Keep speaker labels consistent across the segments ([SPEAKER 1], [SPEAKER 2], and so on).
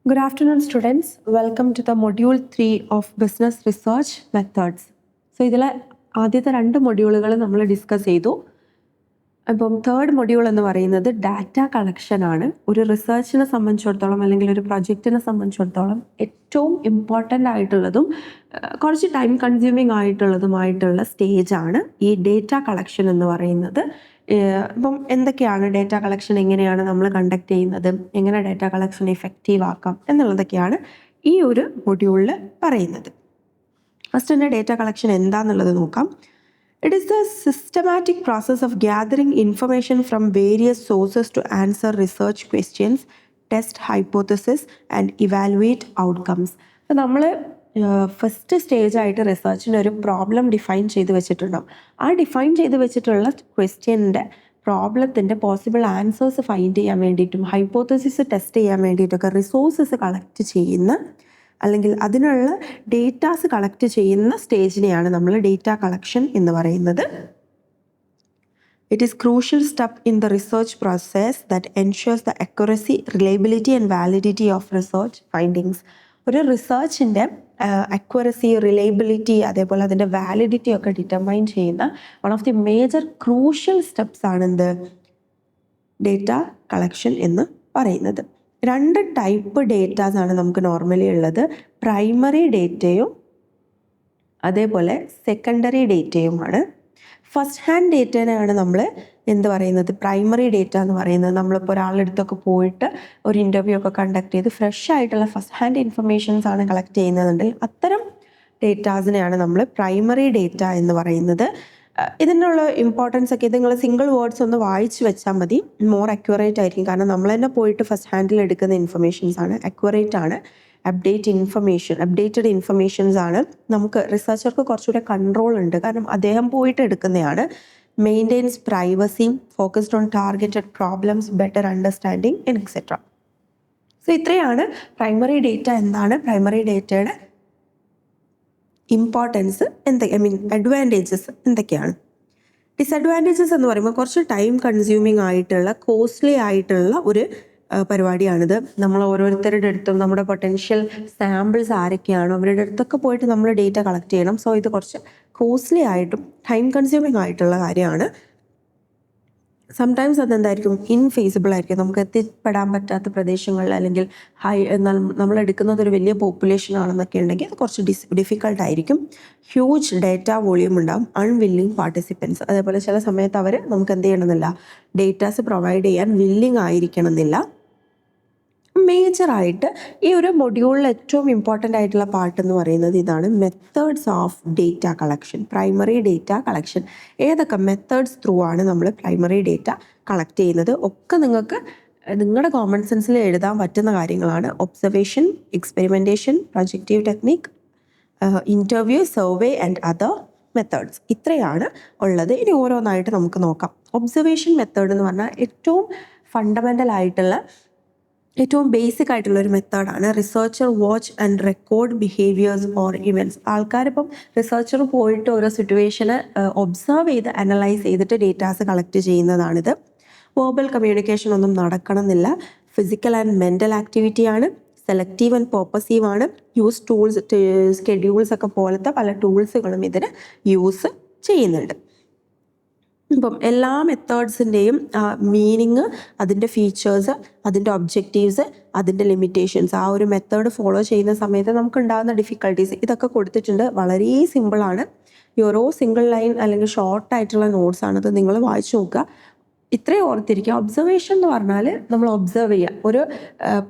[SPEAKER 1] Good afternoon, students. Welcome to the module 3 of Business Research Methods. So, ഇതിലെ ആദ്യത്തെ 2 മൊഡ്യൂളുകൾ നമ്മൾ ഡിസ്കസ് ചെയ്തു. അപ്പം തേർഡ് മൊഡ്യൂൾ എന്ന് പറയുന്നത് ഡാറ്റ കളക്ഷൻ ആണ്. ഒരു റിസർച്ചിനെ സംബന്ധിച്ചിടത്തോളം അല്ലെങ്കിൽ ഒരു പ്രൊജക്റ്റിനെ സംബന്ധിച്ചിടത്തോളം ഏറ്റവും ഇമ്പോർട്ടൻ്റ് ആയിട്ടുള്ളതും കുറച്ച് ടൈം കൺസ്യൂമിങ് ആയിട്ടുള്ളതുമായിട്ടുള്ള സ്റ്റേജാണ് ഈ ഡേറ്റ കളക്ഷൻ എന്ന് പറയുന്നത്. ഇപ്പം എന്തൊക്കെയാണ് ഡേറ്റ കളക്ഷൻ, എങ്ങനെയാണ് നമ്മൾ കണ്ടക്ട് ചെയ്യുന്നത്, എങ്ങനെ ഡേറ്റ കളക്ഷൻ ഇഫക്റ്റീവ് ആക്കാം എന്നുള്ളതൊക്കെയാണ് ഈ ഒരു മൊഡ്യൂളിൽ പറയുന്നത്. ഫസ്റ്റ് തന്നെ ഡേറ്റ കളക്ഷൻ എന്താണെന്നുള്ളത് നോക്കാം. It is the systematic process of gathering information from various sources to answer research questions, test hypotheses and evaluate outcomes. അപ്പോൾ നമ്മൾ ഫസ്റ്റ് സ്റ്റേജ് ആയിട്ട് റിസർച്ചിന് ഒരു പ്രോബ്ലം ഡിഫൈൻ ചെയ്ത് വെച്ചിട്ടുണ്ടാവും. ആ ഡിഫൈൻ ചെയ്ത് വെച്ചിട്ടുള്ള ക്വസ്റ്റ്യൻ്റെ പ്രോബ്ലത്തിൻ്റെ പോസിബിൾ ആൻസേഴ്സ് ഫൈൻഡ് ചെയ്യാൻ വേണ്ടിയിട്ടും ഹൈപ്പോത്തസിസ് ടെസ്റ്റ് ചെയ്യാൻ വേണ്ടിയിട്ടൊക്കെ റിസോഴ്സസ് കളക്ട് ചെയ്യുന്ന അല്ലെങ്കിൽ അതിനുള്ള ഡേറ്റാസ് കളക്ട് ചെയ്യുന്ന സ്റ്റേജിനെയാണ് നമ്മൾ ഡേറ്റ കളക്ഷൻ എന്ന് പറയുന്നത്. It is crucial step in the research process that ensures the accuracy, reliability and validity of research findings. ഒരു റിസർച്ചിൻ്റെ അക്യുറസി, റിലയബിലിറ്റി, അതേപോലെ അതിൻ്റെ വാലിഡിറ്റി ഒക്കെ ഡിറ്റർമൈൻ ചെയ്യുന്ന one of the major crucial steps ആണ് എന്ത് ഡേറ്റ കളക്ഷൻ എന്ന് പറയുന്നത്. 2 ടൈപ്പ് ഡേറ്റാസ് ആണ് നമുക്ക് നോർമലി ഉള്ളത്. പ്രൈമറി ഡേറ്റയും അതേപോലെ സെക്കൻഡറി ഡേറ്റയുമാണ്. ഫസ്റ്റ് ഹാൻഡ് ഡേറ്റേനെയാണ് നമ്മൾ എന്ത് പറയുന്നത്, പ്രൈമറി ഡേറ്റ എന്ന് പറയുന്നത്. നമ്മളിപ്പോൾ ഒരാളുടെ അടുത്തൊക്കെ പോയിട്ട് ഒരു ഇൻ്റർവ്യൂ ഒക്കെ കണ്ടക്ട് ചെയ്ത് ഫ്രഷ് ആയിട്ടുള്ള ഫസ്റ്റ് ഹാൻഡ് ഇൻഫർമേഷൻസ് ആണ് കളക്ട് ചെയ്യുന്നതെങ്കിൽ അത്തരം ഡേറ്റാസിനെയാണ് നമ്മൾ പ്രൈമറി ഡേറ്റ എന്ന് പറയുന്നത്. ഇതിനുള്ള ഇമ്പോർട്ടൻസ് ഒക്കെ ഇത് നിങ്ങൾ സിംഗിൾ വേർഡ്സ് ഒന്ന് വായിച്ച് വെച്ചാൽ മതി, മോർ അക്യുറേറ്റ് ആയിരിക്കും. കാരണം നമ്മൾ തന്നെ പോയിട്ട് ഫസ്റ്റ് ഹാൻഡിൽ എടുക്കുന്ന ഇൻഫർമേഷൻസ് ആണ്, അക്യുറേറ്റ് ആണ്. അപ്ഡേറ്റഡ് ഇൻഫർമേഷൻസ് ആണ്. നമുക്ക് റിസർച്ചർക്ക് കുറച്ചുകൂടെ കൺട്രോൾ ഉണ്ട്, കാരണം അദ്ദേഹം പോയിട്ട് എടുക്കുന്നതാണ്. Maintains privacy, focused on targeted problems, better understanding etcetera. So ഇത്രയാണ് പ്രൈമറി ഡേറ്റ എന്താണ്, പ്രൈമറി ഡേറ്റയുടെ ഇമ്പോർട്ടൻസ് അഡ്വാൻറ്റേജസ് എന്തൊക്കെയാണ്. ഡിസഡ്വാൻറ്റേജസ് എന്ന് പറയുമ്പോൾ കുറച്ച് ടൈം കൺസ്യൂമിങ് ആയിട്ടുള്ള, കോസ്റ്റ്ലി ആയിട്ടുള്ള ഒരു പരിപാടിയാണിത്. നമ്മൾ ഓരോരുത്തരുടെ അടുത്തും നമ്മുടെ പൊട്ടൻഷ്യൽ സാമ്പിൾസ് ആരൊക്കെയാണോ അവരുടെ അടുത്തൊക്കെ പോയിട്ട് നമ്മൾ ഡേറ്റ കളക്ട് ചെയ്യണം. സോ ഇത് കുറച്ച് കോസ്റ്റ്ലി ആയിട്ടും ടൈം കൺസ്യൂമിങ് ആയിട്ടുള്ള കാര്യമാണ്. സംടൈംസ് അതെന്തായിരിക്കും, ഇൻഫീസിബിൾ ആയിരിക്കും. നമുക്ക് എത്തിപ്പെടാൻ പറ്റാത്ത പ്രദേശങ്ങളിൽ അല്ലെങ്കിൽ എന്നാൽ നമ്മൾ എടുക്കുന്നത് ഒരു വലിയ പോപ്പുലേഷൻ ആണെന്നൊക്കെ ഉണ്ടെങ്കിൽ അത് കുറച്ച് ഡിഫിക്കൾട്ട് ആയിരിക്കും. ഹ്യൂജ് ഡേറ്റ വോളിയം ഉണ്ടാകും. അൺവില്ലിങ് പാർട്ടിസിപ്പൻസ്, അതേപോലെ ചില സമയത്ത് അവർ നമുക്ക് എന്ത് ചെയ്യണമെന്നില്ല, ഡേറ്റാസ് പ്രൊവൈഡ് ചെയ്യാൻ വില്ലിങ് ആയിരിക്കണമെന്നില്ല. മേജറായിട്ട് ഈ ഒരു മൊഡ്യൂളിൽ ഏറ്റവും ഇമ്പോർട്ടൻ്റ് ആയിട്ടുള്ള പാർട്ട് എന്ന് പറയുന്നത് ഇതാണ്, methods of data collection, primary data collection. ഏതൊക്കെ മെത്തേഡ്സ് ത്രൂ ആണ് നമ്മൾ പ്രൈമറി ഡേറ്റ കളക്ട് ചെയ്യുന്നത് ഒക്കെ നിങ്ങൾക്ക് നിങ്ങളുടെ കോമൺ സെൻസിൽ എഴുതാൻ പറ്റുന്ന കാര്യങ്ങളാണ്. Observation, experimentation, projective technique, interview, survey and other methods. ഇത്രയാണ് ഉള്ളത്. ഇനി ഓരോന്നായിട്ട് നമുക്ക് നോക്കാം. ഒബ്സർവേഷൻ മെത്തേഡ് എന്ന് പറഞ്ഞാൽ ഏറ്റവും ഫണ്ടമെൻ്റൽ ആയിട്ടുള്ള, ഏറ്റവും ബേസിക് ആയിട്ടുള്ള ഒരു മെത്തേഡാണ്. Researcher watch and record behaviours or events. ആൾക്കാരിപ്പം റിസർച്ചർ പോയിട്ട് ഓരോ സിറ്റുവേഷനെ ഒബ്സർവ് ചെയ്ത് അനലൈസ് ചെയ്തിട്ട് ഡേറ്റാസ് കളക്ട് ചെയ്യുന്നതാണിത്. വെർബൽ കമ്മ്യൂണിക്കേഷൻ ഒന്നും നടക്കണമെന്നില്ല. ഫിസിക്കൽ ആൻഡ് മെൻ്റൽ ആക്ടിവിറ്റിയാണ്. സെലക്റ്റീവ് ആൻഡ് പേർപ്പസീവ് ആണ്. യൂസ് ടൂൾസ്, സ്കെഡ്യൂൾസ് ഒക്കെ പോലത്തെ പല ടൂൾസുകളും ഇതിന് യൂസ് ചെയ്യുന്നുണ്ട്. ഇപ്പം എല്ലാ മെത്തേഡ്സിൻ്റെയും മീനിങ്, അതിൻ്റെ ഫീച്ചേഴ്സ്, അതിൻ്റെ ഒബ്ജക്റ്റീവ്സ്, അതിൻ്റെ ലിമിറ്റേഷൻസ്, ആ ഒരു മെത്തേഡ് ഫോളോ ചെയ്യുന്ന സമയത്ത് നമുക്കുണ്ടാകുന്ന ഡിഫിക്കൽട്ടീസ് ഇതൊക്കെ കൊടുത്തിട്ടുണ്ട്. വളരെ സിമ്പിളാണ്. ഈ ഓരോ സിംഗിൾ ലൈൻ അല്ലെങ്കിൽ ഷോർട്ടായിട്ടുള്ള നോട്ട്സ് ആണത്, നിങ്ങൾ വായിച്ചു നോക്കുക. ഇത്രയും ഓർത്തിരിക്കുക. ഒബ്സർവേഷൻ എന്ന് പറഞ്ഞാൽ നമ്മൾ ഒബ്സർവ് ചെയ്യുക. ഒരു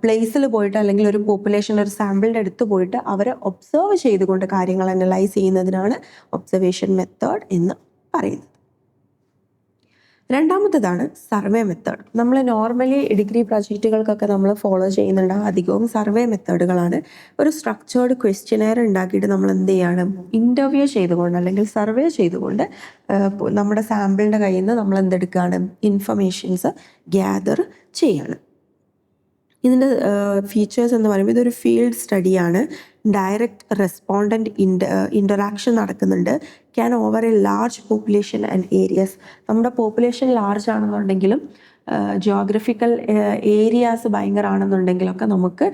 [SPEAKER 1] പ്ലേസിൽ പോയിട്ട് അല്ലെങ്കിൽ ഒരു പോപ്പുലേഷൻ, ഒരു സാമ്പിളിൻ്റെ അടുത്ത് പോയിട്ട് അവരെ ഒബ്സർവ് ചെയ്തുകൊണ്ട് കാര്യങ്ങൾ അനലൈസ് ചെയ്യുന്നതിനാണ് ഒബ്സർവേഷൻ മെത്തേഡ് എന്ന് പറയുന്നത്. രണ്ടാമത്തേതാണ് സർവേ മെത്തേഡ്. നമ്മൾ നോർമലി ഡിഗ്രി പ്രൊജക്റ്റുകൾക്കൊക്കെ നമ്മൾ ഫോളോ ചെയ്യുന്നുണ്ട്, അധികവും സർവേ മെത്തേഡുകളാണ്. ഒരു സ്ട്രക്ചേർഡ് ക്വസ്റ്റ്യനെയർ ഉണ്ടാക്കിയിട്ട് നമ്മൾ എന്ത് ചെയ്യണം, ഇൻ്റർവ്യൂ ചെയ്തുകൊണ്ട് അല്ലെങ്കിൽ സർവേ ചെയ്തുകൊണ്ട് നമ്മുടെ സാമ്പിളിൻ്റെ കയ്യിൽ നിന്ന് നമ്മൾ എന്തെടുക്കുകയാണ്, ഇൻഫർമേഷൻസ് ഗ്യാദർ ചെയ്യാണ്. ഇതിൻ്റെ ഫീച്ചേഴ്സ് എന്ന് പറയുമ്പോൾ ഇതൊരു ഫീൽഡ് സ്റ്റഡിയാണ്. ഡയറക്റ്റ് റെസ്പോണ്ടൻറ്റ് ഇൻ്ററാക്ഷൻ നടക്കുന്നുണ്ട്. Can over a large population and areas. നമ്മുടെ പോപ്പുലേഷൻ ലാർജ് ആണെന്നുണ്ടെങ്കിലും ജോഗ്രഫിക്കൽ ഏരിയാസ് ഭയങ്കര ആണെന്നുണ്ടെങ്കിലൊക്കെ നമുക്ക്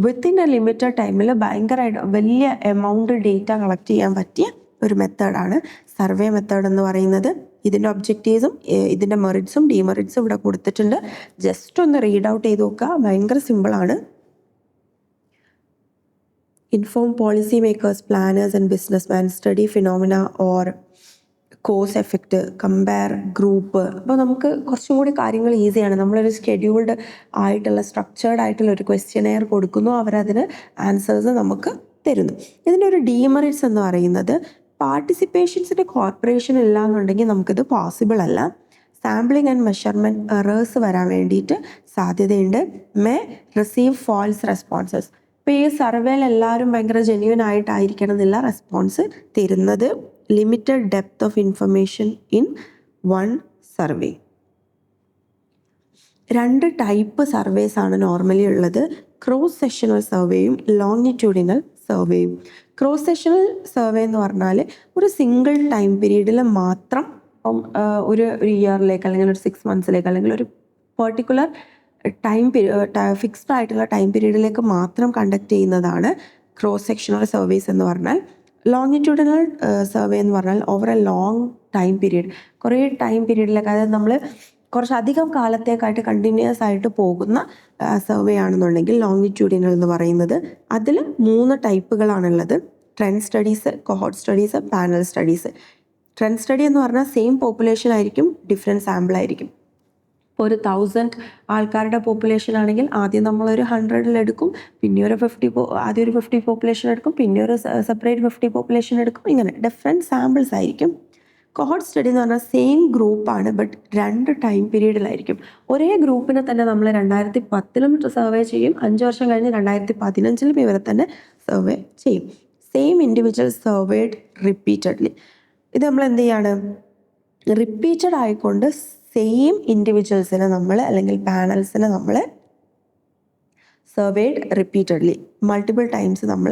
[SPEAKER 1] വിത്തിൻ എ ലിമിറ്റഡ് ടൈമിൽ ഭയങ്കരമായിട്ട് വലിയ എമൗണ്ട് ഡേറ്റ കളക്ട് ചെയ്യാൻ പറ്റിയ ഒരു മെത്തേഡാണ് സർവേ മെത്തേഡ് എന്ന് പറയുന്നത്. ഇതിൻ്റെ ഒബ്ജക്റ്റീവ്സും ഇതിൻ്റെ മെറിറ്റ്സും ഡിമെറിറ്റ്സും ഇവിടെ കൊടുത്തിട്ടുണ്ട്. ജസ്റ്റ് ഒന്ന് റീഡ് ഔട്ട് ചെയ്ത് നോക്കുക, ഭയങ്കര സിമ്പിളാണ്. Inform policy makers, planners and businessman, study phenomena or cause effect, compare group. അപ്പോൾ നമുക്ക് കുറച്ചും കൂടി കാര്യങ്ങൾ ഈസിയാണ്. നമ്മളൊരു സ്കെഡ്യൂൾഡ് ആയിട്ടുള്ള സ്ട്രക്ചേർഡ് ആയിട്ടുള്ള ഒരു ക്വസ്റ്റ്യനെയർ കൊടുക്കുന്നു, അവരതിന് ആൻസേഴ്സ് നമുക്ക് തരുന്നു. ഇതിൻ്റെ ഒരു ഡീമെറിറ്റ്സ് എന്ന് പറയുന്നത് പാർട്ടിസിപ്പേഷൻസിൻ്റെ കോർപ്പറേഷൻ ഇല്ല എന്നുണ്ടെങ്കിൽ നമുക്കിത് പോസിബിൾ അല്ല. സാമ്പിളിംഗ് ആൻഡ് മെഷർമെൻറ്റ് എറേഴ്സ് വരാൻ വേണ്ടിയിട്ട് സാധ്യതയുണ്ട്. May receive false responses. ഇപ്പോൾ ഈ സർവേയിൽ എല്ലാവരും ഭയങ്കര ജെന്യൂൻ ആയിട്ടായിരിക്കണം എന്നില്ല റെസ്പോൺസ് തരുന്നത്. Limited depth of information in one survey. 2 type surveys ആണ് നോർമലി ഉള്ളത്. ക്രോസ് സെക്ഷണൽ സർവേയും ലോങ്ങിറ്റ്യൂഡിനൽ സർവേയും. ക്രോസ് സെക്ഷണൽ സർവേ എന്ന് പറഞ്ഞാൽ ഒരു സിംഗിൾ ടൈം പീരീഡിൽ മാത്രം ഒരു ഇയറിലേക്ക് അല്ലെങ്കിൽ ഒരു 6 മന്ത്സിലേക്ക് അല്ലെങ്കിൽ ഒരു പെർട്ടിക്കുലർ ഫിക്സ്ഡ് ആയിട്ടുള്ള ടൈം പീരീഡിലേക്ക് മാത്രം കണ്ടക്ട് ചെയ്യുന്നതാണ് ക്രോസ് സെക്ഷണൽ സർവേസ് എന്ന് പറഞ്ഞാൽ. ലോങ്ങിറ്റ്യൂഡിനൽ സർവേ എന്ന് പറഞ്ഞാൽ over A long time period, കുറേ ടൈം പീരീഡിലേക്ക്, അതായത് നമ്മൾ കുറച്ചധികം കാലത്തേക്കായിട്ട് കണ്ടിന്യൂസ് ആയിട്ട് പോകുന്ന സർവേ ആണെന്നുണ്ടെങ്കിൽ ലോങ്ങിറ്റ്യൂഡിനൽ എന്ന് പറയുന്നത്. അതിൽ 3 ടൈപ്പുകളാണുള്ളത്. Trend studies, cohort studies, panel studies. Trend study എന്ന് പറഞ്ഞാൽ സെയിം പോപ്പുലേഷൻ ആയിരിക്കും, ഡിഫറെൻറ്റ് സാമ്പിൾ ആയിരിക്കും. ഇപ്പോൾ ഒരു 1000 ആൾക്കാരുടെ പോപ്പുലേഷൻ ആണെങ്കിൽ ആദ്യം നമ്മളൊരു 100 എടുക്കും, പിന്നെ ഒരു 50 ആദ്യം ഒരു 50 പോപ്പുലേഷൻ എടുക്കും, പിന്നെ ഒരു സെപ്പറേറ്റ് 50 പോപ്പുലേഷൻ എടുക്കും. ഇങ്ങനെ ഡിഫറെൻറ്റ് സാമ്പിൾസ് ആയിരിക്കും. കൊഹോർട്ട് സ്റ്റഡി എന്ന് പറഞ്ഞാൽ സെയിം ഗ്രൂപ്പാണ്, ബട്ട് 2 ടൈം പീരീഡിലായിരിക്കും. ഒരേ ഗ്രൂപ്പിനെ തന്നെ നമ്മൾ 2010 സർവേ ചെയ്യും, 5 വർഷം കഴിഞ്ഞ് 2015 ഇവരെ തന്നെ സർവേ ചെയ്യും. Same individual surveyed repeatedly. ഇത് നമ്മൾ എന്ത് ചെയ്യാണ്, റിപ്പീറ്റഡ് ആയിക്കൊണ്ട് സെയിം ഇൻഡിവിജ്വൽസിനെ നമ്മൾ അല്ലെങ്കിൽ പാനൽസിനെ നമ്മൾ സർവേഡ് റിപ്പീറ്റഡ്ലി മൾട്ടിപ്പിൾ ടൈംസ് നമ്മൾ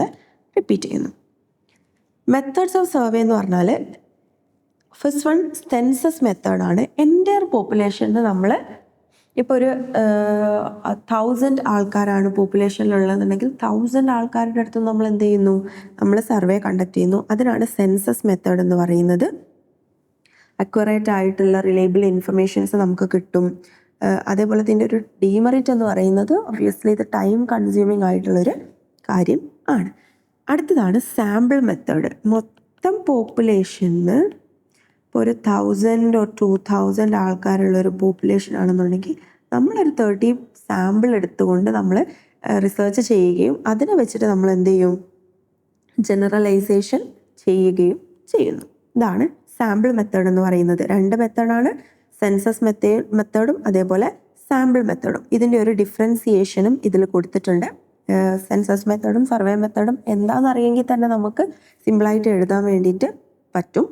[SPEAKER 1] റിപ്പീറ്റ് ചെയ്യുന്നു. മെത്തേഡ്സ് ഓഫ് സർവേ എന്ന് പറഞ്ഞാൽ ഫസ്റ്റ് വൺ സെൻസസ് മെത്തേഡാണ്. എൻ്റയർ പോപ്പുലേഷന് നമ്മൾ ഇപ്പോൾ ഒരു 1000 ആൾക്കാരാണ് പോപ്പുലേഷനിലുള്ളതെന്നുണ്ടെങ്കിൽ 1000 ആൾക്കാരുടെ അടുത്ത് നമ്മൾ എന്ത് ചെയ്യുന്നു, നമ്മൾ സർവേ കണ്ടക്ട് ചെയ്യുന്നു. അതിനാണ് സെൻസസ് മെത്തേഡ് എന്ന് പറയുന്നത്. അക്യുറേറ്റ് ആയിട്ടുള്ള റിലയബിൾ ഇൻഫർമേഷൻസ് നമുക്ക് കിട്ടും. അതേപോലെ ഇതിൻ്റെ ഒരു ഡീമെറിറ്റ് എന്ന് പറയുന്നത് ഒബ്വിയസ്ലി ഇത് ടൈം കൺസ്യൂമിങ് ആയിട്ടുള്ളൊരു കാര്യം ആണ്. അടുത്തതാണ് സാമ്പിൾ മെത്തേഡ്. മൊത്തം പോപ്പുലേഷന് ഇപ്പോൾ ഒരു 1000 or 2000 ആൾക്കാരുള്ളൊരു പോപ്പുലേഷൻ ആണെന്നുണ്ടെങ്കിൽ നമ്മളൊരു 30 സാമ്പിൾ എടുത്തുകൊണ്ട് നമ്മൾ റിസർച്ച് ചെയ്യുകയും അതിനെ വെച്ചിട്ട് നമ്മൾ എന്ത് ചെയ്യും, ജനറലൈസേഷൻ ചെയ്യുകയും ചെയ്യുന്നു. ഇതാണ് സാമ്പിൾ മെത്തേഡ് എന്ന് പറയുന്നത്. 2 മെത്തേഡാണ്, സെൻസസ് മെത്തേഡും അതേപോലെ സാമ്പിൾ മെത്തേഡും. ഇതിൻ്റെ ഒരു ഡിഫറൻസിയേഷനും ഇതിൽ കൊടുത്തിട്ടുണ്ട്. സെൻസസ് മെത്തേഡും സർവേ മെത്തേഡും എന്താണെന്ന് അറിയെങ്കിൽ തന്നെ നമുക്ക് സിമ്പിളായിട്ട് എഴുതാൻ വേണ്ടിയിട്ട് പറ്റും.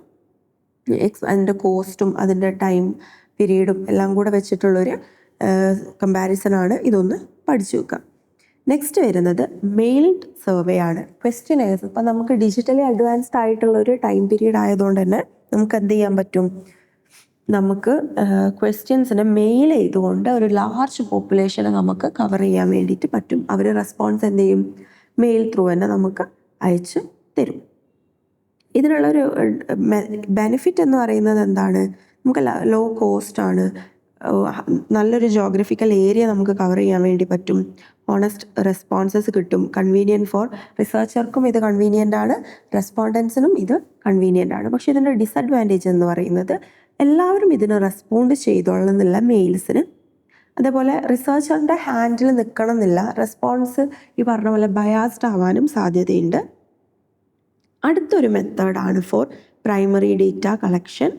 [SPEAKER 1] അതിൻ്റെ കോസ്റ്റും അതിൻ്റെ ടൈം പീരീഡും എല്ലാം കൂടെ വെച്ചിട്ടുള്ളൊരു കമ്പാരിസനാണ്. ഇതൊന്ന് പഠിച്ചു വെക്കാം. നെക്സ്റ്റ് വരുന്നത് മെയിൽഡ് സർവേ ആണ്. ക്വസ്റ്റ്യനേഴ്സ് ഇപ്പം നമുക്ക് ഡിജിറ്റലി അഡ്വാൻസ്ഡ് ആയിട്ടുള്ളൊരു ടൈം പീരീഡ് ആയതുകൊണ്ട് തന്നെ നമുക്ക് എന്ത് ചെയ്യാൻ പറ്റും, നമുക്ക് ക്വസ്റ്റ്യൻസിനെ മെയിൽ ചെയ്തുകൊണ്ട് ഒരു ലാർജ് പോപ്പുലേഷനെ നമുക്ക് കവർ ചെയ്യാൻ വേണ്ടിയിട്ട് പറ്റും. അവർ റെസ്പോൺസ് എന്ത് ചെയ്യും, മെയിൽ ത്രൂ തന്നെ നമുക്ക് അയച്ച് തരും. ഇതിനുള്ളൊരു ബെനിഫിറ്റ് എന്ന് പറയുന്നത് എന്താണ്, നമുക്ക് ലോ കോസ്റ്റ് ആണ്, നല്ലൊരു ജോഗ്രഫിക്കൽ ഏരിയ നമുക്ക് കവർ ചെയ്യാൻ വേണ്ടി പറ്റും, ഓണസ്റ്റ് റെസ്പോൺസസ് കിട്ടും, കൺവീനിയൻറ്റ് ഫോർ റിസർച്ചർക്കും ഇത് കൺവീനിയൻ്റ് ആണ്, റെസ്പോണ്ടൻസിനും ഇത് കൺവീനിയൻ്റ് ആണ്. പക്ഷേ ഇതിൻ്റെ ഡിസഡ്വാൻറ്റേജ് എന്ന് പറയുന്നത് എല്ലാവരും ഇതിന് റെസ്പോണ്ട് ചെയ്തോളുന്നില്ല മെയിൽസിന്. അതേപോലെ റിസർച്ചറിൻ്റെ ഹാൻഡിൽ നിൽക്കണം എന്നില്ല, റെസ്പോൺസ് ഈ പറഞ്ഞ പോലെ ബയാസ്ഡ് ആവാനും സാധ്യതയുണ്ട്. അടുത്തൊരു മെത്തേഡാണ് for primary data collection,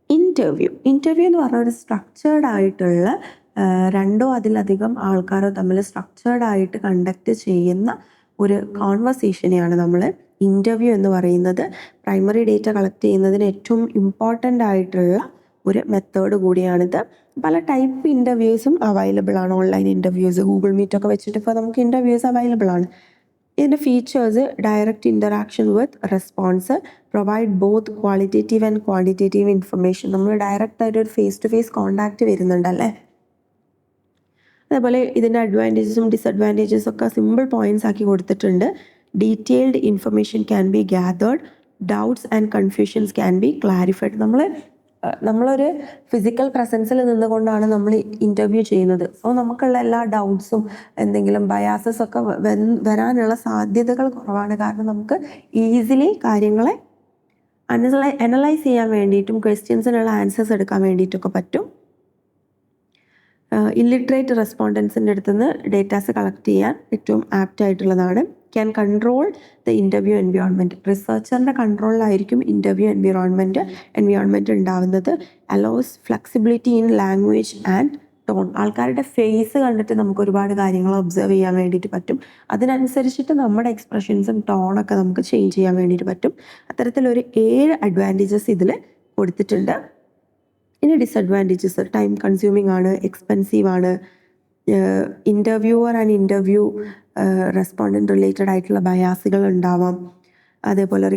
[SPEAKER 1] interview. Interview എന്ന് പറഞ്ഞ ഒരു സ്ട്രക്ചേർഡ് ആയിട്ടുള്ള 2 അതിലധികം ആൾക്കാരോ തമ്മിൽ സ്ട്രക്ചേർഡ് ആയിട്ട് കണ്ടക്ട് ചെയ്യുന്ന ഒരു കോൺവെർസേഷനെയാണ് നമ്മൾ ഇൻ്റർവ്യൂ എന്ന് പറയുന്നത്. പ്രൈമറി ഡേറ്റ കളക്ട് ചെയ്യുന്നതിന് ഏറ്റവും ഇമ്പോർട്ടൻ്റ് ആയിട്ടുള്ള ഒരു മെത്തേഡ് കൂടിയാണിത്. പല ടൈപ്പ് ഇൻ്റർവ്യൂസും അവൈലബിൾ ആണ്. ഓൺലൈൻ ഇൻ്റർവ്യൂസ്, ഗൂഗിൾ മീറ്റൊക്കെ വെച്ചിട്ട് ഇപ്പോൾ നമുക്ക് ഇൻ്റർവ്യൂസ് അവൈലബിൾ ആണ്. ഇതിൻ്റെ features direct interaction with response, provide both qualitative and quantitative information. നമ്മൾ ഡയറക്റ്റ് ആയിട്ട് ഒരു ഫേസ് ടു ഫേസ് കോണ്ടാക്റ്റ് വരുന്നുണ്ടല്ലേ, അതേപോലെ ഇതിൻ്റെ അഡ്വാൻറ്റേജസും ഡിസഡ്വാൻറ്റേജസും ഒക്കെ സിമ്പിൾ പോയിൻറ്റ്സ് ആക്കി കൊടുത്തിട്ടുണ്ട്. Detailed information can be gathered, doubts and confusions can be clarified. നമ്മളൊരു ഫിസിക്കൽ പ്രസൻസിൽ നിന്നുകൊണ്ടാണ് നമ്മൾ ഇൻ്റർവ്യൂ ചെയ്യുന്നത്. സോ നമുക്കുള്ള എല്ലാ ഡൗട്ട്സും എന്തെങ്കിലും ബയാസസ് ഒക്കെ വരാനുള്ള സാധ്യതകൾ കുറവാണ്. കാരണം നമുക്ക് ഈസിലി കാര്യങ്ങളെ അനലൈസ് ചെയ്യാൻ വേണ്ടിയിട്ടും ക്വസ്റ്റ്യൻസിനുള്ള ആൻസേഴ്സ് എടുക്കാൻ വേണ്ടിയിട്ടൊക്കെ പറ്റും. ഇല്ലിട്രേറ്റ് റെസ്പോണ്ടൻസിൻ്റെ അടുത്ത് നിന്ന് ഡേറ്റാസ് കളക്ട് ചെയ്യാൻ ഏറ്റവും ആപ്റ്റ് ആയിട്ടുള്ളതാണ്. Can control the interview environment. റിസർച്ചറിൻ്റെ കൺട്രോളിലായിരിക്കും ഇൻ്റർവ്യൂ എൻവയോൺമെൻറ്റ് ഉണ്ടാവുന്നത്. Allows flexibility in language and tone. ആൾക്കാരുടെ ഫേസ് കണ്ടിട്ട് നമുക്ക് ഒരുപാട് കാര്യങ്ങൾ ഒബ്സർവ് ചെയ്യാൻ വേണ്ടിയിട്ട് പറ്റും. അതിനനുസരിച്ചിട്ട് നമ്മുടെ എക്സ്പ്രഷൻസും ടോണൊക്കെ നമുക്ക് ചേഞ്ച് ചെയ്യാൻ വേണ്ടിയിട്ട് പറ്റും. അത്തരത്തിലൊരു 7 അഡ്വാൻറ്റേജസ് ഇതിൽ കൊടുത്തിട്ടുണ്ട്. ഇനി ഡിസഡ്വാൻറ്റേജസ്: ടൈം കൺസ്യൂമിംഗ് ആണ്, എക്സ്പെൻസീവ് ആണ്, interviewer and interview respondent related ആയിട്ടുള്ള ബയാസുകൾ ഉണ്ടാവാം. അതേപോലെ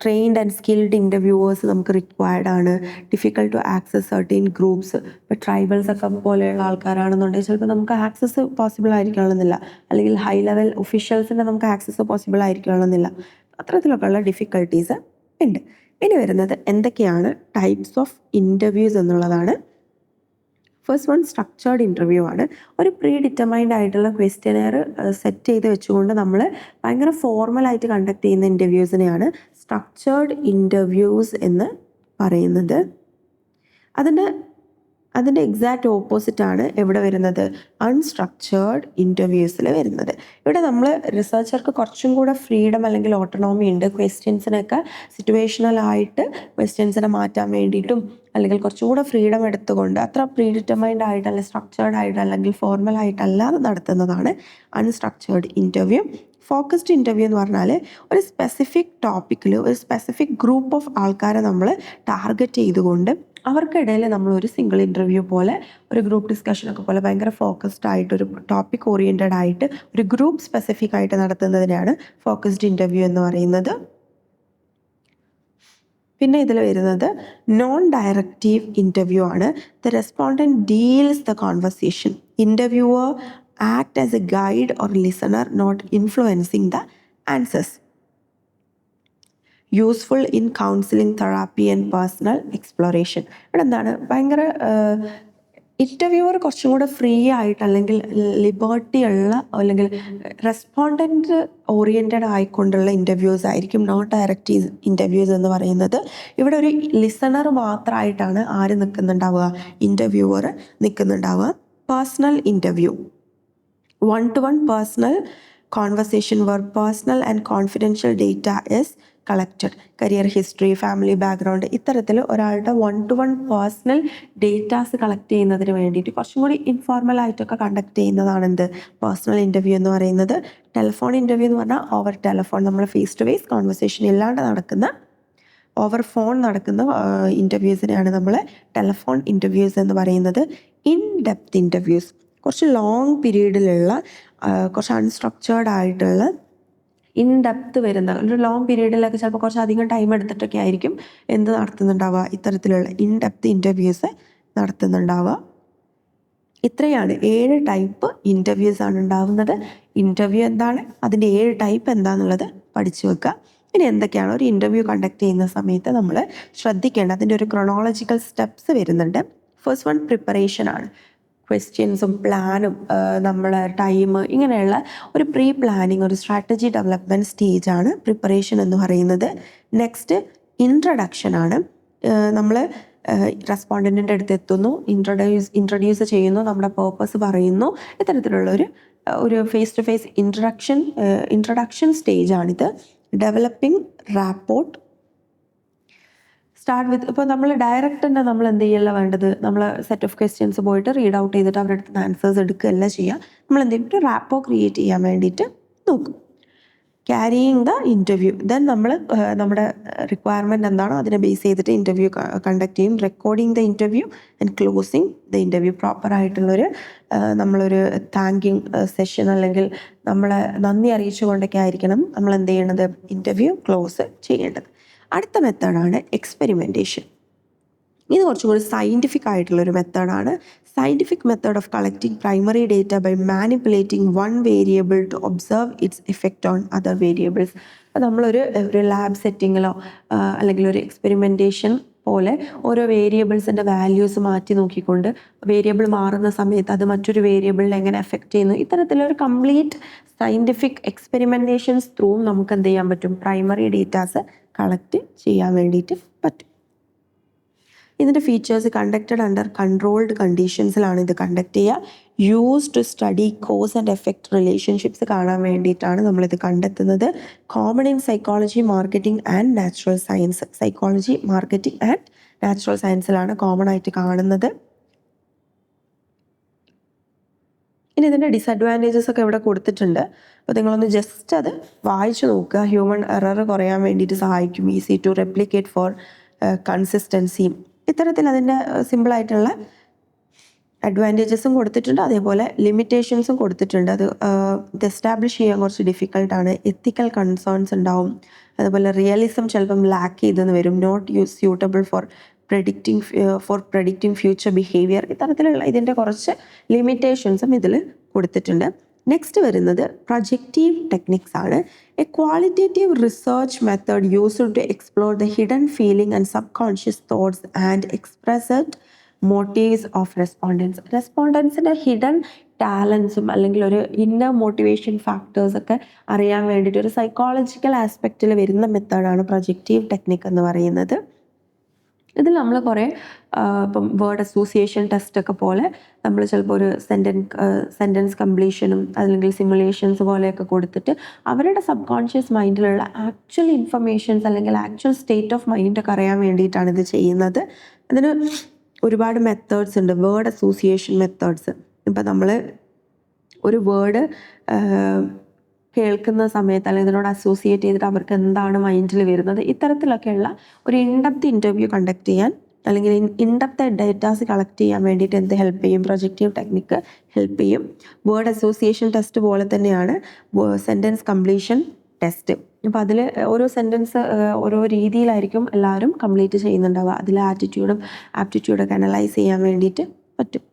[SPEAKER 1] ട്രെയിൻഡ് ആൻഡ് സ്കിൽഡ് ഇൻ്റർവ്യൂവേഴ്സ് നമുക്ക് റിക്വയർഡ് ആണ്. Difficult to access certain groups. ഇപ്പോൾ ട്രൈബൽസ് ഒക്കെ പോലെയുള്ള ആൾക്കാരാണെന്നുണ്ടെങ്കിൽ ചിലപ്പോൾ നമുക്ക് ആക്സസ് പോസിബിൾ ആയിരിക്കണമെന്നില്ല, അല്ലെങ്കിൽ ഹൈ ലെവൽ ഒഫീഷ്യൽസിൻ്റെ നമുക്ക് ആക്സസ് പോസിബിൾ ആയിരിക്കണമെന്നില്ല. അത്തരത്തിലൊക്കെയുള്ള ഡിഫിക്കൽട്ടീസ് ഉണ്ട്. ഇനി വരുന്നത് എന്തൊക്കെയാണ് ടൈപ്സ് ഓഫ് ഇൻ്റർവ്യൂസ് എന്നുള്ളതാണ്. ഫസ്റ്റ് വൺ സ്ട്രക്ചേർഡ് ഇൻ്റർവ്യൂ ആണ്. ഒരു പ്രീ ഡിറ്റർമൈൻഡ് ആയിട്ടുള്ള ക്വസ്റ്റ്യനെയർ സെറ്റ് ചെയ്ത് വെച്ചുകൊണ്ട് നമ്മൾ ഭയങ്കര ഫോർമലായിട്ട് കണ്ടക്ട് ചെയ്യുന്ന ഇൻ്റർവ്യൂസിനെയാണ് സ്ട്രക്ചേർഡ് ഇൻ്റർവ്യൂസ് എന്ന് പറയുന്നത്. അതിൻ്റെ എക്സാക്റ്റ് ഓപ്പോസിറ്റാണ് എവിടെ വരുന്നത്? അൺസ്ട്രക്ചേർഡ് ഇൻ്റർവ്യൂസിൽ വരുന്നത്. ഇവിടെ നമ്മൾ റിസർച്ചർക്ക് കുറച്ചും കൂടെ ഫ്രീഡം അല്ലെങ്കിൽ ഓട്ടോണോമി ഉണ്ട്. ക്വസ്റ്റ്യൻസിനൊക്കെ സിറ്റുവേഷണലായിട്ട് ക്വസ്റ്റ്യൻസിനെ മാറ്റാൻ വേണ്ടിയിട്ടും അല്ലെങ്കിൽ കുറച്ചുകൂടെ ഫ്രീഡം എടുത്തുകൊണ്ട് അത്ര പ്രീ ഡിറ്റർമൈൻഡ് ആയിട്ട് അല്ലെങ്കിൽ സ്ട്രക്ചേർഡ് ആയിട്ട് അല്ലെങ്കിൽ ഫോർമൽ ആയിട്ടല്ലാതെ നടത്തുന്നതാണ് അൺസ്ട്രക്ചേർഡ് ഇൻ്റർവ്യൂ. ഫോക്കസ്ഡ് ഇൻ്റർവ്യൂ എന്ന് പറഞ്ഞാൽ ഒരു സ്പെസിഫിക് ടോപ്പിക്കിൽ ഒരു സ്പെസിഫിക് ഗ്രൂപ്പ് ഓഫ് ആൾക്കാരെ നമ്മൾ ടാർഗറ്റ് ചെയ്തുകൊണ്ട് അവർക്കിടയിൽ നമ്മളൊരു സിംഗിൾ ഇൻ്റർവ്യൂ പോലെ ഒരു ഗ്രൂപ്പ് ഡിസ്കഷനൊക്കെ പോലെ ഭയങ്കര ഫോക്കസ്ഡ് ആയിട്ട് ഒരു ടോപ്പിക് ഓറിയൻറ്റഡ് ആയിട്ട് ഒരു ഗ്രൂപ്പ് സ്പെസിഫിക് ആയിട്ട് നടത്തുന്നതിനാണ് ഫോക്കസ്ഡ് ഇൻ്റർവ്യൂ എന്ന് പറയുന്നത്. പിന്നെ ഇതിൽ വരുന്നത് നോൺ ഡയറക്റ്റീവ് ഇൻ്റർവ്യൂ ആണ്. The respondent deals the conversation. Interviewer act as a guide or listener, not influencing the answers. Useful in counselling, therapy and personal exploration. ഇവിടെ എന്താണ് ഭയങ്കര ഇൻ്റർവ്യൂവർ കുറച്ചും കൂടെ ഫ്രീ ആയിട്ട് അല്ലെങ്കിൽ ലിബർട്ടി ഉള്ള അല്ലെങ്കിൽ റെസ്പോണ്ടൻറ്റ് ഓറിയൻറ്റഡ് ആയിക്കൊണ്ടുള്ള ഇൻ്റർവ്യൂസ് ആയിരിക്കും നോൺ ഡയറക്റ്റീവ് ഇൻ്റർവ്യൂസ് എന്ന് പറയുന്നത്. ഇവിടെ ഒരു ലിസണർ മാത്രമായിട്ടാണ് ആര് നിൽക്കുന്നുണ്ടാവുക? ഇൻ്റർവ്യൂവർ നിൽക്കുന്നുണ്ടാവുക. Personal interview, 1-to-1 personal conversation where personal and confidential data is collected. Career history, family background, ഇത്തരത്തിൽ ഒരാളുടെ 1-to-1 പേഴ്സണൽ ഡേറ്റാസ് കളക്ട് ചെയ്യുന്നതിന് വേണ്ടിയിട്ട് കുറച്ചും കൂടി ഇൻഫോർമലായിട്ടൊക്കെ കണ്ടക്ട് ചെയ്യുന്നതാണ് എന്ത്? പേഴ്സണൽ ഇൻ്റർവ്യൂ എന്ന് പറയുന്നത്. ടെലിഫോൺ ഇൻ്റർവ്യൂ എന്ന് പറഞ്ഞാൽ ഓവർ ടെലിഫോൺ, നമ്മൾ ഫേസ് ടു ഫേസ് കോൺവെർസേഷൻ ഇല്ലാണ്ട് നടക്കുന്ന ഓവർ ഫോൺ നടക്കുന്ന ഇൻ്റർവ്യൂസിനെയാണ് നമ്മൾ ടെലിഫോൺ ഇൻ്റർവ്യൂസ് എന്ന് പറയുന്നത്. ഇൻ ഡെപ്ത് ഇൻ്റർവ്യൂസ്, കുറച്ച് ലോങ് പീരീഡിലുള്ള കുറച്ച് അൺസ്ട്രക്ചേർഡ് ആയിട്ടുള്ള ഇൻ ഡെപ്ത് വരുന്ന ഒരു ലോങ് പീരീഡിലൊക്കെ ചിലപ്പോൾ കുറച്ച് അധികം ടൈം എടുത്തിട്ടൊക്കെ ആയിരിക്കും എന്ത് നടത്തുന്നുണ്ടാവുക? ഇത്തരത്തിലുള്ള ഇൻ ഡെപ്ത് ഇൻ്റർവ്യൂസ് നടത്തുന്നുണ്ടാവുക. ഇത്രയാണ് 7 ടൈപ്പ് ഇൻ്റർവ്യൂസ് ആണ് ഉണ്ടാവുന്നത്. ഇൻ്റർവ്യൂ എന്താണ്, അതിൻ്റെ 7 ടൈപ്പ് എന്താണെന്നുള്ളത് പഠിച്ചു വെക്കുക. ഇനി എന്തൊക്കെയാണ് ഒരു ഇൻ്റർവ്യൂ കണ്ടക്ട് ചെയ്യുന്ന സമയത്ത് നമ്മൾ ശ്രദ്ധിക്കേണ്ട അതിൻ്റെ ഒരു ക്രൊണോളജിക്കൽ സ്റ്റെപ്സ് വരുന്നുണ്ട്. ഫസ്റ്റ് വൺ പ്രിപ്പറേഷൻ ആണ്. ക്വസ്റ്റ്യൻസും പ്ലാനും നമ്മൾ ടൈം ഇങ്ങനെയുള്ള ഒരു പ്രീ പ്ലാനിങ്, ഒരു സ്ട്രാറ്റജി ഡെവലപ്മെൻറ്റ് സ്റ്റേജാണ് പ്രിപ്പറേഷൻ എന്ന് പറയുന്നത്. നെക്സ്റ്റ് ഇൻട്രഡക്ഷൻ ആണ്. നമ്മൾ റെസ്പോണ്ടൻറ്റിൻ്റെ അടുത്ത് എത്തുന്നു, ഇൻട്രൊഡ്യൂസ് ചെയ്യുന്നു, നമ്മുടെ പേർപ്പസ് പറയുന്നു. ഇത്തരത്തിലുള്ള ഒരു ഫേസ് ടു ഫേസ് ഇൻട്രഡക്ഷൻ സ്റ്റേജാണിത്. Developing rapport start with. ഇപ്പോൾ നമ്മൾ ഡയറക്റ്റ് തന്നെ നമ്മൾ എന്ത് ചെയ്യല്ല വേണ്ടത്? നമ്മൾ സെറ്റ് ഓഫ് ക്വസ്റ്റ്യൻസ് പോയിട്ട് റീഡ് ഔട്ട് ചെയ്തിട്ട് അവരുടെ അടുത്ത് ആൻസേഴ്സ് എടുക്കുകയല്ല ചെയ്യുക. നമ്മൾ എന്ത് ചെയ്യും? ഒരു റാപ്പോ ക്രിയേറ്റ് ചെയ്യാൻ വേണ്ടിയിട്ട് നോക്കും. ക്യാരിയിങ് ദ ഇൻ്റർവ്യൂ, ദെൻ നമ്മൾ നമ്മുടെ റിക്വയർമെൻറ്റ് എന്താണോ അതിനെ ബേസ് ചെയ്തിട്ട് ഇൻ്റർവ്യൂ കണ്ടക്ട് ചെയ്യും. Recording the interview and closing the interview. പ്രോപ്പറായിട്ടുള്ളൊരു നമ്മളൊരു താങ്കിങ് സെഷൻ അല്ലെങ്കിൽ നമ്മളെ നന്ദി അറിയിച്ചുകൊണ്ടൊക്കെ ആയിരിക്കണം നമ്മൾ എന്ത് ചെയ്യണത്? ഇൻ്റർവ്യൂ ക്ലോസ് ചെയ്യേണ്ടത്. അടുത്ത മെത്തേഡാണ് എക്സ്പെരിമെൻറ്റേഷൻ. ഇത് കുറച്ചും കൂടി സയൻറ്റിഫിക് ആയിട്ടുള്ളൊരു മെത്തേഡാണ്. scientific method of collecting primary data by manipulating one variable to observe its effect on other variables. അപ്പോൾ നമ്മളൊരു ലാബ് സെറ്റിങ്ങിലോ അല്ലെങ്കിൽ ഒരു എക്സ്പെരിമെൻറ്റേഷൻ പോലെ ഓരോ വേരിയബിൾസിൻ്റെ വാല്യൂസ് മാറ്റി നോക്കിക്കൊണ്ട് വേരിയബിൾ മാറുന്ന സമയത്ത് അത് മറ്റൊരു വേരിയബിളിനെ എങ്ങനെ എഫക്റ്റ് ചെയ്യുന്നു, ഇത്തരത്തിലൊരു കംപ്ലീറ്റ് സയൻറ്റിഫിക് എക്സ്പെരിമെൻറ്റേഷൻസ് ത്രൂ നമുക്ക് എന്ത് ചെയ്യാൻ പറ്റും, പ്രൈമറി ഡേറ്റാസ് കളക്ട് ചെയ്യാൻ വേണ്ടിയിട്ട് പറ്റും. ഇതിൻ്റെ ഫീച്ചേഴ്സ് കണ്ടക്റ്റഡ് അണ്ടർ കൺട്രോൾഡ് കണ്ടീഷൻസിലാണ് ഇത് കണ്ടക്ട് ചെയ്യുക. Use to study cause and effect relationships കാണാൻ വേണ്ടിയിട്ടാണ് നമ്മളിത് കണ്ടെത്തുന്നത്. Common in psychology, marketing and natural science. Psychology, marketing and natural സയൻസിലാണ് കോമൺ ആയിട്ട് കാണുന്നത്. ഇനി ഇതിൻ്റെ ഡിസഡ്വാൻറ്റേജസ് ഒക്കെ ഇവിടെ കൊടുത്തിട്ടുണ്ട്. അപ്പോൾ നിങ്ങളൊന്ന് ജസ്റ്റ് അത് വായിച്ചു നോക്കുക. ഹ്യൂമൻ എറർ കുറയാൻ വേണ്ടിയിട്ട് സഹായിക്കും. Easy to replicate for consistency. ഇത്തരത്തിൽ അതിൻ്റെ സിമ്പിളായിട്ടുള്ള അഡ്വാൻറ്റേജസും കൊടുത്തിട്ടുണ്ട്, അതേപോലെ ലിമിറ്റേഷൻസും കൊടുത്തിട്ടുണ്ട്. അത് എസ്റ്റാബ്ലിഷ് ചെയ്യാൻ കുറച്ച് ഡിഫിക്കൽട്ടാണ്. എത്തിക്കൽ കൺസേൺസ് ഉണ്ടാവും. അതുപോലെ റിയലിസം ചിലപ്പം ലാക്ക് ചെയ്തെന്ന് വരും. Not suitable for predicting future behaviour. ഇത്തരത്തിലുള്ള ഇതിൻ്റെ കുറച്ച് ലിമിറ്റേഷൻസും ഇതിൽ കൊടുത്തിട്ടുണ്ട്. നെക്സ്റ്റ് വരുന്നത് പ്രൊജക്റ്റീവ് ടെക്നിക്സ് ആണ്. A qualitative research method used to explore the hidden feeling and subconscious thoughts and expressed motives of respondents. റെസ്പോണ്ടൻസിൻ്റെ ഹിഡൻ ടാലൻസും അല്ലെങ്കിൽ ഒരു ഇന്നർ മോട്ടിവേഷൻ ഫാക്ടേഴ്സൊക്കെ അറിയാൻ വേണ്ടിയിട്ട് ഒരു സൈക്കോളജിക്കൽ ആസ്പെക്റ്റിൽ വരുന്ന മെത്തേഡാണ് പ്രൊജക്റ്റീവ് ടെക്നിക് എന്ന് പറയുന്നത്. ഇതിൽ നമ്മൾ കുറേ ഇപ്പം വേർഡ് അസോസിയേഷൻ ടെസ്റ്റൊക്കെ പോലെ നമ്മൾ ചിലപ്പോൾ ഒരു സെൻറ്റൻസ് കംപ്ലീഷനും അല്ലെങ്കിൽ സിമുലേഷൻസ് പോലെയൊക്കെ കൊടുത്തിട്ട് അവരുടെ സബ് കോൺഷ്യസ് മൈൻഡിലുള്ള ആക്ച്വൽ ഇൻഫർമേഷൻസ് അല്ലെങ്കിൽ ആക്ച്വൽ സ്റ്റേറ്റ് ഓഫ് മൈൻഡൊക്കെ അറിയാൻ വേണ്ടിയിട്ടാണ് ഇത് ചെയ്യുന്നത്. അതിന് ഒരുപാട് മെത്തേഡ്സ് ഉണ്ട്. Word association methods. ഇപ്പം നമ്മൾ ഒരു വേർഡ് കേൾക്കുന്ന സമയത്ത് അല്ലെങ്കിൽ ഇതിനോട് അസോസിയേറ്റ് ചെയ്തിട്ട് അവർക്ക് എന്താണ് മൈൻഡിൽ വരുന്നത്, ഇത്തരത്തിലൊക്കെയുള്ള ഒരു ഇൻഡെപ്ത് ഇൻ്റർവ്യൂ കണ്ടക്ട് ചെയ്യാൻ അല്ലെങ്കിൽ ഇൻഡെപ്ത് ഡേറ്റാസ് കളക്ട് ചെയ്യാൻ വേണ്ടിയിട്ട് എന്ത് ഹെൽപ്പ് ചെയ്യും, പ്രൊജക്റ്റീവ് ടെക്നിക്ക് ഹെൽപ്പ് ചെയ്യും. വേർഡ് അസോസിയേഷൻ ടെസ്റ്റ് പോലെ തന്നെയാണ് സെൻറ്റൻസ് കംപ്ലീഷൻ ടെസ്റ്റ്. അപ്പോൾ അതിൽ ഓരോ സെൻറ്റൻസ് ഓരോ രീതിയിലായിരിക്കും എല്ലാവരും കംപ്ലീറ്റ് ചെയ്യുന്നുണ്ടാവുക. അതിൽ ആപ്റ്റിറ്റ്യൂഡൊക്കെ അനലൈസ് ചെയ്യാൻ വേണ്ടിയിട്ട് പറ്റും.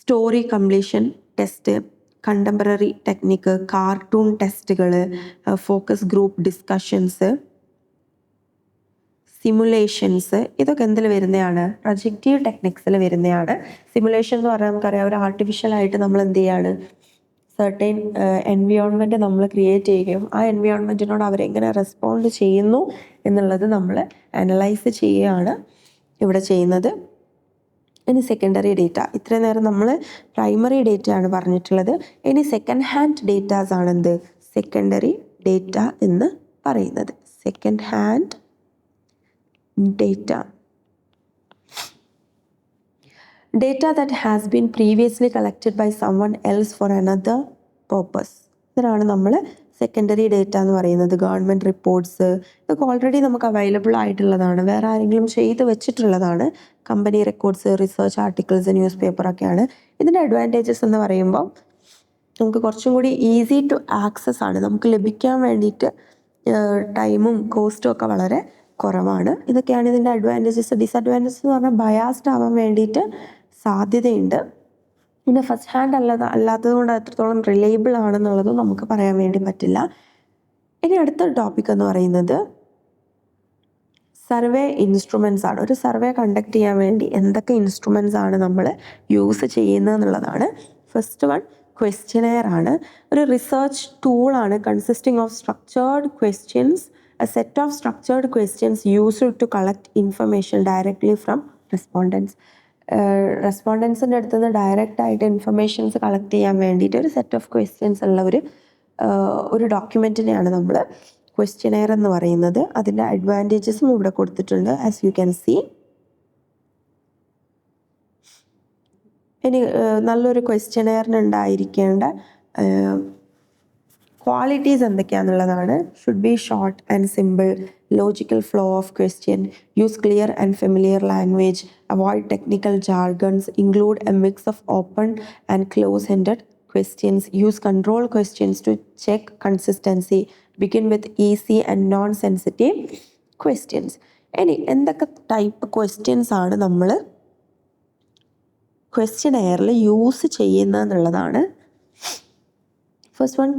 [SPEAKER 1] Story completion test, contemporary technique, cartoon ടെസ്റ്റുകൾ, ഫോക്കസ് ഗ്രൂപ്പ് ഡിസ്കഷൻസ്, സിമുലേഷൻസ്, ഇതൊക്കെ എന്തിൽ വരുന്നതാണ്, പ്രൊജക്റ്റീവ് ടെക്നിക്സിൽ വരുന്നതാണ്. സിമുലേഷൻ എന്ന് പറഞ്ഞാൽ നമുക്കറിയാം ഒരു ആർട്ടിഫിഷ്യലായിട്ട് നമ്മൾ എന്ത് ചെയ്യാണ്, സർട്ടൈൻ എൻവിയോൺമെൻറ്റ് നമ്മൾ ക്രിയേറ്റ് ചെയ്യുകയും ആ എൻവിയോൺമെൻറ്റിനോട് അവരെങ്ങനെ റെസ്പോണ്ട് ചെയ്യുന്നു എന്നുള്ളത് നമ്മൾ അനലൈസ് ചെയ്യുകയാണ് ഇവിടെ ചെയ്യുന്നത്. ഇനി സെക്കൻഡറി ഡേറ്റ. ഇത്രയും നേരം നമ്മൾ പ്രൈമറി ഡേറ്റയാണ് പറഞ്ഞിട്ടുള്ളത്. ഇനി സെക്കൻഡ് ഹാൻഡ് ഡേറ്റാസ് ആണ് എന്ത്, സെക്കൻഡറി ഡേറ്റ എന്ന് പറയുന്നത്. Second hand data, data that has been previously collected by someone else for another purpose. ഇതിനാണ് നമ്മൾ സെക്കൻഡറി ഡേറ്റ എന്ന് പറയുന്നത്. ഗവൺമെൻറ് റിപ്പോർട്ട്സ് ഇതൊക്കെ ഓൾറെഡി നമുക്ക് അവൈലബിൾ ആയിട്ടുള്ളതാണ്, വേറെ ആരെങ്കിലും ചെയ്ത് വെച്ചിട്ടുള്ളതാണ്. Company records, research articles, news പേപ്പറൊക്കെയാണ്. ഇതിൻ്റെ അഡ്വാൻറ്റേജസ് എന്ന് പറയുമ്പോൾ നമുക്ക് കുറച്ചും കൂടി ഈസി ടു ആക്സസ് ആണ്. നമുക്ക് ലഭിക്കാൻ വേണ്ടിയിട്ട് ടൈമും കോസ്റ്റും ഒക്കെ വളരെ കുറവാണ്. ഇതൊക്കെയാണ് ഇതിൻ്റെ അഡ്വാൻറ്റേജസ്. ഡിസഡ്വാൻറ്റേജസ് എന്ന് പറഞ്ഞാൽ ബയാസ്ഡ് ആവാൻ വേണ്ടിയിട്ട് സാധ്യതയുണ്ട്. പിന്നെ ഫസ്റ്റ് ഹാൻഡ് അല്ലാത്തത് കൊണ്ട് എത്രത്തോളം റിലയബിൾ ആണെന്നുള്ളതും നമുക്ക് പറയാൻ വേണ്ടി പറ്റില്ല. ഇനി അടുത്ത ടോപ്പിക് എന്ന് പറയുന്നത് സർവേ ഇൻസ്ട്രുമെൻറ്റ്സ് ആണ്. ഒരു സർവേ കണ്ടക്ട് ചെയ്യാൻ വേണ്ടി എന്തൊക്കെ ഇൻസ്ട്രുമെൻറ്റ്സ് ആണ് നമ്മൾ യൂസ് ചെയ്യുന്നത് എന്നുള്ളതാണ്. ഫസ്റ്റ് വൺ ക്വസ്റ്റ്യനെയർ ആണ്. ഒരു റിസർച്ച് ടൂളാണ് consisting of structured questions, a set of structured questions used to collect information directly from respondents. റെസ്പോണ്ടൻസിൻ്റെ അടുത്ത് നിന്ന് ഡയറക്റ്റായിട്ട് ഇൻഫർമേഷൻസ് കളക്ട് ചെയ്യാൻ വേണ്ടിയിട്ട് ഒരു സെറ്റ് ഓഫ് ക്വസ്റ്റ്യൻസ് ഉള്ള ഒരു ഡോക്യുമെൻറ്റിനെയാണ് നമ്മൾ ക്വസ്റ്റ്യനെയർ എന്ന് പറയുന്നത്. അതിൻ്റെ അഡ്വാൻറ്റേജസും ഇവിടെ കൊടുത്തിട്ടുണ്ട്, ആസ് യു ക്യാൻ സീ. ഇനി നല്ലൊരു ക്വസ്റ്റ്യനെയറിന് ഉണ്ടായിരിക്കേണ്ട ക്വാളിറ്റീസ് എന്തൊക്കെയാണെന്നുള്ളതാണ്. Should be short and simple, logical flow of question, use clear and familiar language, avoid technical jargons, include a mix of open and close ended questions, use control questions to check consistency, begin with easy and non-sensitive questions. ഇനി എന്തൊക്കെ type questions ആണ് നമ്മൾ ക്വസ്റ്റ്യനെയറിൽ use ചെയ്യുന്ന എന്നുള്ളതാണ്. First one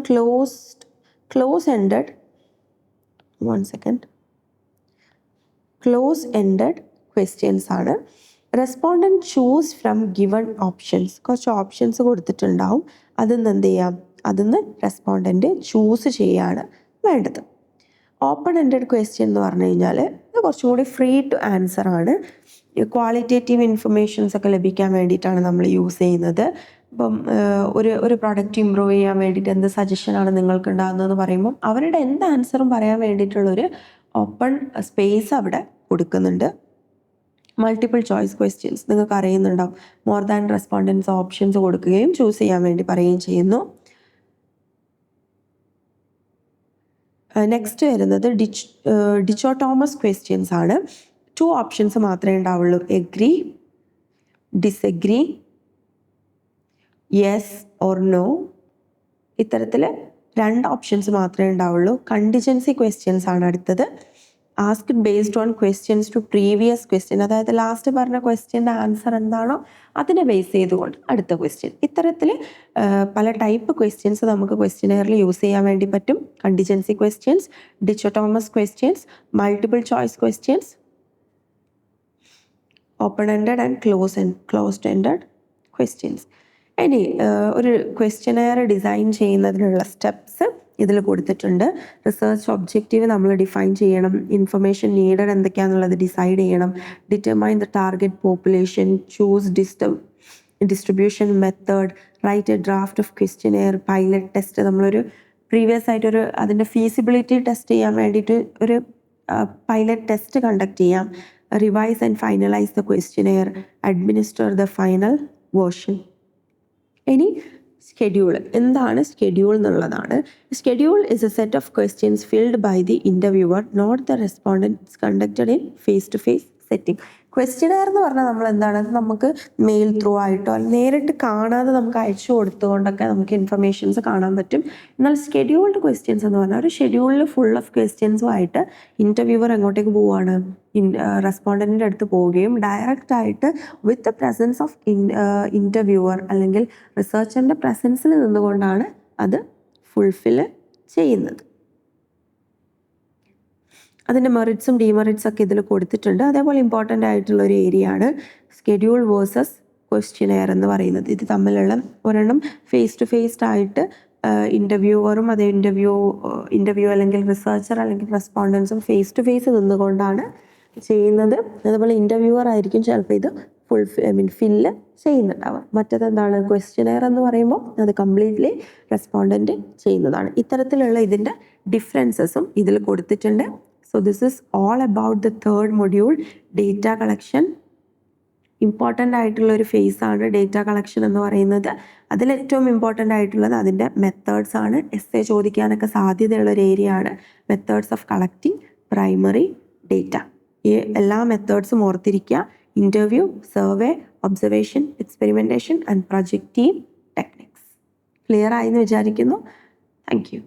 [SPEAKER 1] close ended questions ആണ്. Respondent choose from given options. കുറച്ച് options കൊടുത്തിട്ടുണ്ടാവും, അതിന്ന് എന്ത് ചെയ്യാം, അതിന്ന് റെസ്പോണ്ടൻറ്റ് ചൂസ് ചെയ്യാണ് വേണ്ടത്. ഓപ്പൺ എൻഡഡ് ക്വസ്റ്റ്യൻ എന്ന് പറഞ്ഞു കഴിഞ്ഞാൽ ഇത് കുറച്ചും കൂടി ഫ്രീ ടു ആൻസർ ആണ്. ക്വാളിറ്റേറ്റീവ് ഇൻഫർമേഷൻസ് ഒക്കെ ലഭിക്കാൻ വേണ്ടിയിട്ടാണ് നമ്മൾ യൂസ് ചെയ്യുന്നത്. ഇപ്പം ഒരു പ്രോഡക്റ്റ് ഇമ്പ്രൂവ് ചെയ്യാൻ വേണ്ടിയിട്ട് എന്ത് സജഷനാണ് നിങ്ങൾക്ക് ഉണ്ടാകുന്നതെന്ന് പറയുമ്പം അവരുടെ എന്ത് ആൻസറും പറയാൻ വേണ്ടിയിട്ടുള്ളൊരു ഓപ്പൺ സ്പേസ് അവിടെ കൊടുക്കുന്നുണ്ട്. മൾട്ടിപ്പിൾ ചോയ്സ് ക്വസ്റ്റ്യൻസ് നിങ്ങൾക്ക് അറിയുന്നുണ്ടാവും. മോർ ദാൻ റെസ്പോണ്ടൻസ് ഓപ്ഷൻസ് കൊടുക്കുകയും ചൂസ് ചെയ്യാൻ വേണ്ടി പറയുകയും ചെയ്യുന്നു. നെക്സ്റ്റ് വരുന്നത് ഡിച്ചോട്ടോമസ് ക്വസ്റ്റ്യൻസ് ആണ്. 2 ഓപ്ഷൻസ് മാത്രമേ ഉണ്ടാവുള്ളൂ. Agree, disagree, yes or no. ഇത്തരത്തിൽ 2 ഓപ്ഷൻസ് മാത്രമേ ഉണ്ടാവുള്ളൂ. കണ്ടിജൻസി ക്വസ്റ്റ്യൻസ് ആണ് അടുത്തത്. Asked based on questions to previous question. അതായത് ലാസ്റ്റ് പറഞ്ഞ ക്വസ്റ്റ്യൻ്റെ ആൻസർ എന്താണോ അതിനെ ബേസ് ചെയ്തുകൊണ്ട് അടുത്ത ക്വസ്റ്റ്യൻ. ഇത്തരത്തിൽ പല ടൈപ്പ് ക്വസ്റ്റ്യൻസ് നമുക്ക് ക്വസ്റ്റ്യനെയറിൽ യൂസ് ചെയ്യാൻ വേണ്ടി പറ്റും. Contingency questions, ഡിച്ചോട്ടോമസ് questions, multiple choice questions, open ended and closed ended questions. ഇനി ഒരു ക്വസ്റ്റ്യനെയർ ഡിസൈൻ ചെയ്യുന്നതിനുള്ള സ്റ്റെപ്സ് ഇതിൽ കൊടുത്തിട്ടുണ്ട്. റിസർച്ച് ഒബ്ജക്റ്റീവ് നമ്മൾ ഡിഫൈൻ ചെയ്യണം. ഇൻഫർമേഷൻ നീഡഡ് എന്തൊക്കെയാണെന്നുള്ളത് ഡിസൈഡ് ചെയ്യണം. Determine the target population, choose distribution method, write a draft of questionnaire, pilot test. നമ്മളൊരു previous ആയിട്ടൊരു അതിൻ്റെ ഫീസിബിലിറ്റി ടെസ്റ്റ് ചെയ്യാൻ വേണ്ടിയിട്ട് ഒരു പൈലറ്റ് ടെസ്റ്റ് കണ്ടക്ട് ചെയ്യാം. Revise and finalise the questionnaire, administer the final version. ഇനി schedule. എന്താണ് സ്കെഡ്യൂൾ എന്നുള്ളതാണ്. Schedule is a set of questions filled by the interviewer, not the respondents, conducted in face to face setting. Questionnaire എന്ന് പറഞ്ഞാൽ നമ്മൾ എന്താണ്, നമുക്ക് mail through ആയിട്ടോ നേരിട്ട് കാണാതെ നമുക്ക് അയച്ചു കൊടുത്തുകൊണ്ടൊക്കെ നമുക്ക് ഇൻഫർമേഷൻസ് കാണാൻ പറ്റും. എന്നാൽ സ്കെഡ്യൂൾഡ് ക്വസ്റ്റ്യൻസ് എന്ന് പറഞ്ഞാൽ ഒരു ഷെഡ്യൂളിൽ ഫുൾ ഓഫ് ക്വസ്റ്റ്യൻസുമായിട്ട് ഇൻ്റർവ്യൂവർ എങ്ങോട്ടേക്ക് പോവുകയാണ്, റെസ്പോണ്ടൻറ്റിൻ്റെ അടുത്ത് പോവുകയും ഡയറക്റ്റ് ആയിട്ട് with the presence of interviewer അല്ലെങ്കിൽ റിസർച്ചറിൻ്റെ പ്രസൻസിൽ നിന്നുകൊണ്ടാണ് അത് ഫുൾഫിൽ ചെയ്യുന്നത്. അതിൻ്റെ മെറിറ്റ്സും ഡിമെറിറ്റ്സ് ഒക്കെ ഇതിൽ കൊടുത്തിട്ടുണ്ട്. അതേപോലെ ഇമ്പോർട്ടൻ്റ് ആയിട്ടുള്ള ഒരു ഏരിയ ആണ് സ്കെഡ്യൂൾ വേഴ്സസ് ക്വസ്റ്റ്യനെയർ എന്ന് പറയുന്നത്. ഇത് തമ്മിലുള്ള ഒരെണ്ണം ഫേസ് ടു ഫേസ് ആയിട്ട് ഇൻ്റർവ്യൂവറും അതേ ഇൻ്റർവ്യൂ അല്ലെങ്കിൽ റിസർച്ചർ അല്ലെങ്കിൽ റെസ്പോണ്ടൻസും ഫേസ് ടു ഫേസ് നിന്നുകൊണ്ടാണ് ചെയ്യുന്നത്. അതുപോലെ ഇൻ്റർവ്യൂവർ ആയിരിക്കും ചിലപ്പോൾ ഇത് ഫില്ല് ചെയ്യുന്നുണ്ടാവുക. മറ്റേതെന്താണ് ക്വസ്റ്റ്യനെയർ എന്ന് പറയുമ്പോൾ അത് കംപ്ലീറ്റ്ലി റെസ്പോണ്ടൻറ്റ് ചെയ്യുന്നതാണ്. ഇത്തരത്തിലുള്ള ഇതിൻ്റെ ഡിഫറൻസസും ഇതിൽ കൊടുത്തിട്ടുണ്ട്. So this is all about the third module, data collection. Important ആയിട്ടുള്ള ഒരു ഫേസ് ആണ് ഡേറ്റ കളക്ഷൻ എന്ന് പറയുന്നത്. അതിലേറ്റവും ഇമ്പോർട്ടൻ്റ് ആയിട്ടുള്ളത് അതിൻ്റെ മെത്തേഡ്സ് ആണ്. എസ്സേ ചോദിക്കാനൊക്കെ സാധ്യതയുള്ള ഒരു ഏരിയ ആണ് methods of collecting primary data. ഈ എല്ലാ മെത്തേഡ്സും ഓർത്തിരിക്കുക. Interview, survey, observation, experimentation and projective techniques. Clear ആയി എന്ന് വിചാരിക്കുന്നു. Thank you.